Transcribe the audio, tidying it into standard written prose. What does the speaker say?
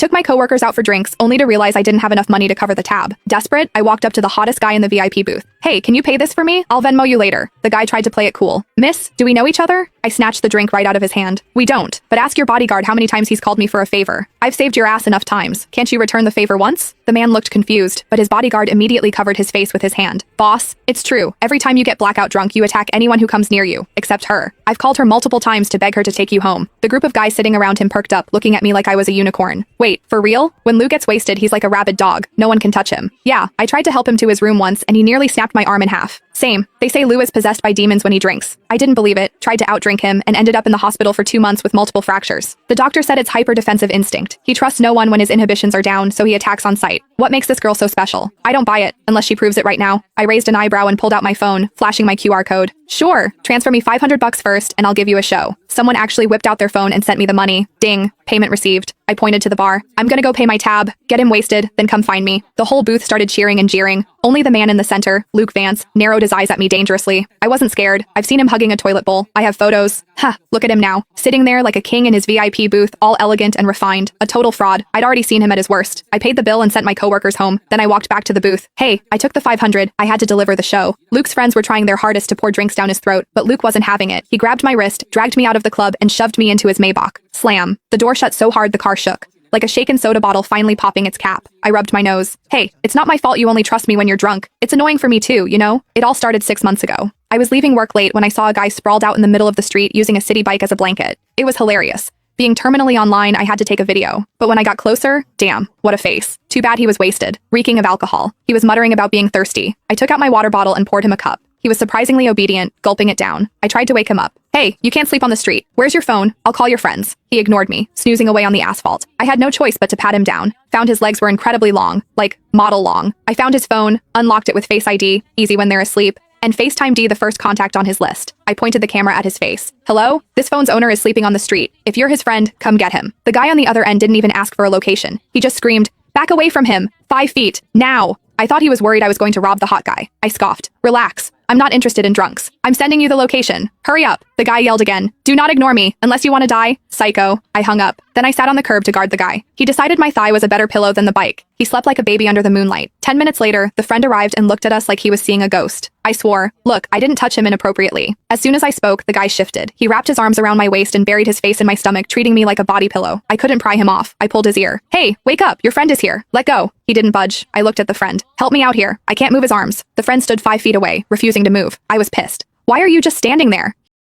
Took my coworkers out for drinks, only to realize I didn't have enough money to cover the tab. Desperate, I walked up to the hottest guy in the VIP booth. Hey, can you pay this for me? I'll Venmo you later. The guy tried to play it cool. Miss, do we know each other? I snatched the drink right out of his hand. We don't, but ask your bodyguard how many times he's called me for a favor. I've saved your ass enough times. Can't you return the favor once? The man looked confused, but his bodyguard immediately covered his face with his hand. Boss, it's true. Every time you get blackout drunk, you attack anyone who comes near you, except her. I've called her multiple times to beg her to take you home. The group of guys sitting around him perked up, looking at me like I was a unicorn. Wait, for real? When Lou gets wasted, he's like a rabid dog. No one can touch him. Yeah, I tried to help him to his room once, and he nearly snapped my arm in half. Same. They say Lou is possessed by demons when he drinks. I didn't believe it, tried to outdrink him, and ended up in the hospital for 2 months with multiple fractures. The doctor said it's hyper-defensive instinct. He trusts no one when his inhibitions are down, so he attacks on sight. What makes this girl so special? I don't buy it, unless she proves it right now. I raised an eyebrow and pulled out my phone, flashing my QR code. Sure, transfer me $500 first, and I'll give you a show. Someone actually whipped out their phone and sent me the money. Ding. Payment received. I pointed to the bar. I'm gonna go pay my tab, get him wasted, then come find me. The whole booth started cheering and jeering. Only the man in the center, Luke Vance, narrowed his eyes at me dangerously. I wasn't scared. I've seen him hugging a toilet bowl. I have photos. Ha, look at him now. Sitting there like a king in his VIP booth, all elegant and refined. A total fraud. I'd already seen him at his worst. I paid the bill and sent my coworkers home. Then I walked back to the booth. Hey, I took the 500. I had to deliver the show. Luke's friends were trying their hardest to pour drinks down his throat, but Luke wasn't having it. He grabbed my wrist, dragged me out of the club, and shoved me into his Maybach. Slam. The door shut so hard the car shook. Like a shaken soda bottle finally popping its cap. I rubbed my nose. Hey, it's not my fault you only trust me when you're drunk. It's annoying for me too, you know? It all started 6 months ago. I was leaving work late when I saw a guy sprawled out in the middle of the street using a city bike as a blanket. It was hilarious. Being terminally online, I had to take a video. But when I got closer, damn, what a face. Too bad he was wasted, reeking of alcohol. He was muttering about being thirsty. I took out my water bottle and poured him a cup. He was surprisingly obedient, gulping it down. I tried to wake him up. Hey, you can't sleep on the street. Where's your phone? I'll call your friends. He ignored me, snoozing away on the asphalt. I had no choice but to pat him down. Found his legs were incredibly long, like model long. I found his phone, unlocked it with Face ID, easy when they're asleep, and FaceTime D the first contact on his list. I pointed the camera at his face. Hello? This phone's owner is sleeping on the street. If you're his friend, come get him. The guy on the other end didn't even ask for a location. He just screamed, back away from him, 5 feet, now. I thought he was worried I was going to rob the hot guy. I scoffed. Relax. I'm not interested in drunks. I'm sending you the location. Hurry up. The guy yelled again. Do not ignore me, unless you want to die. Psycho. I hung up. Then I sat on the curb to guard the guy. He decided my thigh was a better pillow than the bike. He slept like a baby under the moonlight. 10 minutes later, the friend arrived and looked at us like he was seeing a ghost. I swore. Look, I didn't touch him inappropriately. As soon as I spoke, the guy shifted. He wrapped his arms around my waist and buried his face in my stomach, treating me like a body pillow. I couldn't pry him off. I pulled his ear. Hey, wake up. Your friend is here. Let go. He didn't budge. I looked at the friend. Help me out here. I can't move his arms. The friend stood 5 feet away, refusing to move. I was pissed. Why are you just standing there?